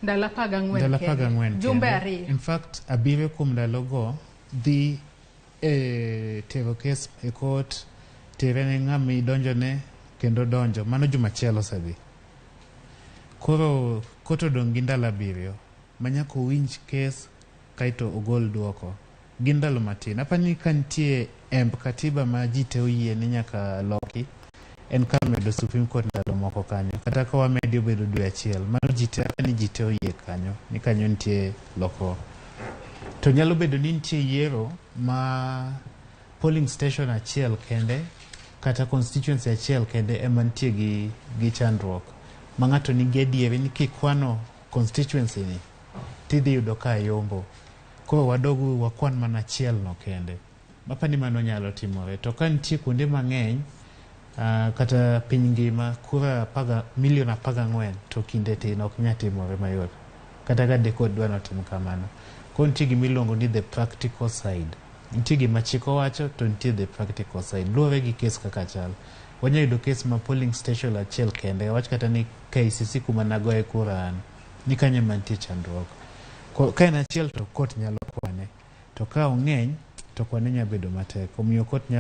Ndalo 14 jumbe 2. In fact, abiriyo kuom ndalogo dhi tero kes e court, tere ne ng'ama idonjone kendo donjo. Mano juma achiel osedhi. Koro kot odong' gi ndalo 7 manyaka owinj kes kaito ogol duoko. Gi ndalo matin. Apani ka nitie katiba ma ji te oyie ni nyaka loki, en ka medo Supreme Court ndalo moko kanyo. Kata ka wamedi obedo dwe achiel, mano apani ji te oyie kanyo, ni kanyo nitie lokruok. To nyalo bedo ni nitie yiero ma polling station achiel kende kata constituency achiel kende ema nitie gi chandruok. Ma ng'ato nigi adieri ni kikwano constituency ni tidhi yudo ka yombo. Koro wadogu wakwan mana achiel no kende. Mapani mano nyalo timore. To ka nitie kuonde mang'eny, kata piny ngima, kura milion 14 to kinde tin ok nya timore mayot. Kata ka dekod dwa notim kamano. Koro nitie gima iluongo ni the practical side. Nitie gima chik owacho to nitie the practical side. Luwore gi kes kaka chal. Wanya yudo kes ma polling station achiel kende. Wach kata ni KCC kuma nagoye kura an. Ni kanyo mantie chandruok. Ka en achiel to court nyalo kwane. To ka ong'eny to kwane nya bedo matek. Omiyo court nyalo